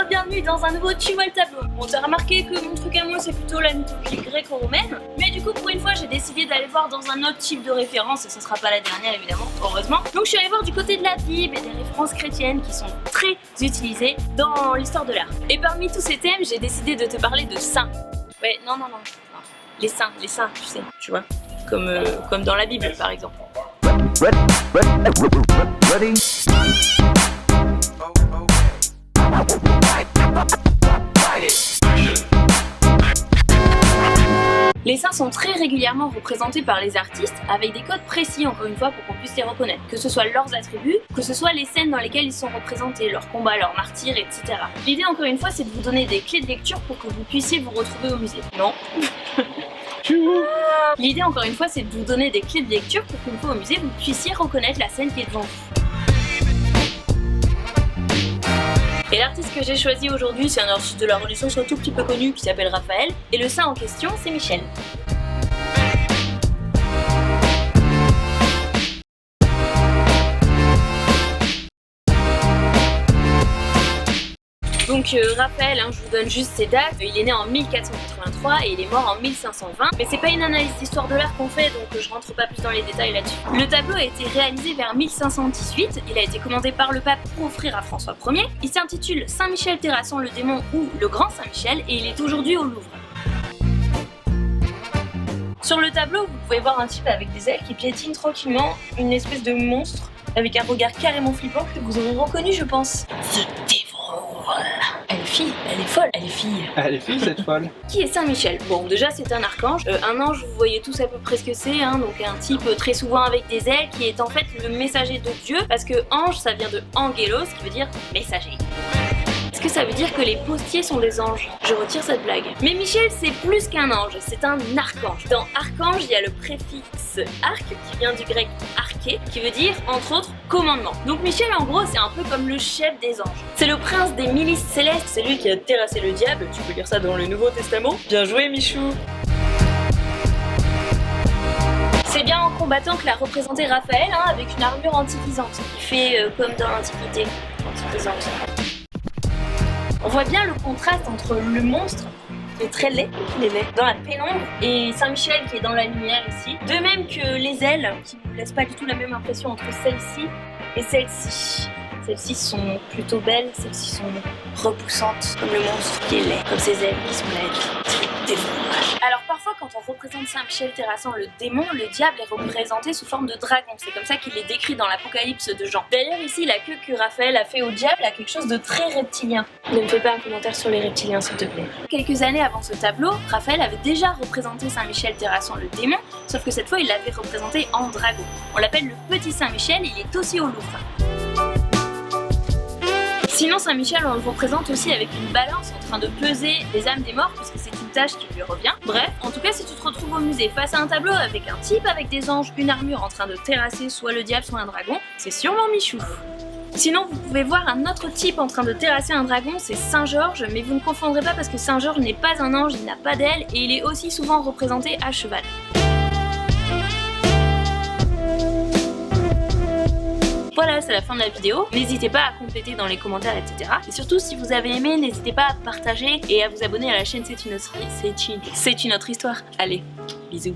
Bienvenue dans un nouveau Tu vois le tableau. Bon, t'as remarqué que mon truc à moi c'est plutôt la mythologie gréco-romaine, mais du coup pour une fois j'ai décidé d'aller voir dans un autre type de référence et ce sera pas la dernière évidemment, heureusement. Donc je suis allée voir du côté de la Bible et des références chrétiennes qui sont très utilisées dans l'histoire de l'art. Et parmi tous ces thèmes, j'ai décidé de te parler de saints. Ouais, non. Les saints, tu sais, tu vois, comme dans la Bible par exemple. Ready? Les saints sont très régulièrement représentés par les artistes avec des codes précis encore une fois pour qu'on puisse les reconnaître, que ce soit leurs attributs, que ce soit les scènes dans lesquelles ils sont représentés, leurs combats, leurs martyrs, etc. L'idée encore une fois c'est de vous donner des clés de lecture pour que vous puissiez vous retrouver au musée. Non. L'idée encore une fois c'est de vous donner des clés de lecture pour qu'une fois au musée vous puissiez reconnaître la scène qui est devant vous. Et l'artiste que j'ai choisi aujourd'hui, c'est un artiste de la Renaissance un tout petit peu connu qui s'appelle Raphaël. Et le saint en question, c'est Michel. Donc Raphaël, je vous donne juste ses dates, il est né en 1483 et il est mort en 1520. Mais c'est pas une analyse d'histoire de l'art qu'on fait, donc je rentre pas plus dans les détails là-dessus. Le tableau a été réalisé vers 1518, il a été commandé par le pape pour offrir à François Ier. Il s'intitule Saint-Michel terrassant le démon ou le Grand Saint-Michel et il est aujourd'hui au Louvre. Sur le tableau, vous pouvez voir un type avec des ailes qui piétine tranquillement, une espèce de monstre avec un regard carrément flippant que vous aurez reconnu je pense. Elle est fille, elle est folle, elle est fille. Elle est fille cette folle. Qui est Saint-Michel? Bon, déjà c'est un archange. Un ange, vous voyez tous à peu près ce que c'est, donc un type très souvent avec des ailes qui est en fait le messager de Dieu, parce que ange ça vient de angelos qui veut dire messager. Est-ce que ça veut dire que les postiers sont des anges? Je retire cette blague. Mais Michel c'est plus qu'un ange, c'est un archange. Dans archange, il y a le préfixe arc qui vient du grec arché, qui veut dire entre autres commandement. Donc Michel en gros c'est un peu comme le chef des anges. C'est le prince des milices célestes, c'est lui qui a terrassé le diable, tu peux lire ça dans le Nouveau Testament. Bien joué Michou. C'est bien en combattant que l'a représenté Raphaël avec une armure antivisante. Il fait comme dans l'Antiquité, antivisante. On voit bien le contraste entre le monstre, qui est très laid, il est laid, dans la pénombre, et Saint-Michel qui est dans la lumière ici. De même que les ailes, qui ne laissent pas du tout la même impression entre celle-ci et celle-ci. Celles-ci sont plutôt belles, celles-ci sont repoussantes, comme le monstre qui est laid, comme ses ailes qui sont laides. Alors parfois quand on représente Saint-Michel terrassant le démon, le diable est représenté sous forme de dragon, c'est comme ça qu'il est décrit dans l'Apocalypse de Jean. D'ailleurs ici la queue que Raphaël a fait au diable a quelque chose de très reptilien. Ne me fais pas un commentaire sur les reptiliens s'il te plaît. Quelques années avant ce tableau, Raphaël avait déjà représenté Saint-Michel terrassant le démon, sauf que cette fois il l'avait représenté en dragon. On l'appelle le petit Saint-Michel et il est aussi au Louvre. Sinon Saint-Michel on le représente aussi avec une balance en train de peser les âmes des morts puisque c'est une tâche qui lui revient. Bref, en tout cas si tu te retrouves au musée face à un tableau avec un type avec des anges, une armure en train de terrasser soit le diable soit un dragon, c'est sûrement Michou. Sinon vous pouvez voir un autre type en train de terrasser un dragon, c'est Saint-Georges, mais vous ne confondrez pas parce que Saint-Georges n'est pas un ange, il n'a pas d'ailes et il est aussi souvent représenté à cheval. Voilà, c'est la fin de la vidéo. N'hésitez pas à compléter dans les commentaires, etc. Et surtout, si vous avez aimé, n'hésitez pas à partager et à vous abonner à la chaîne C'est une autre histoire. Allez, bisous.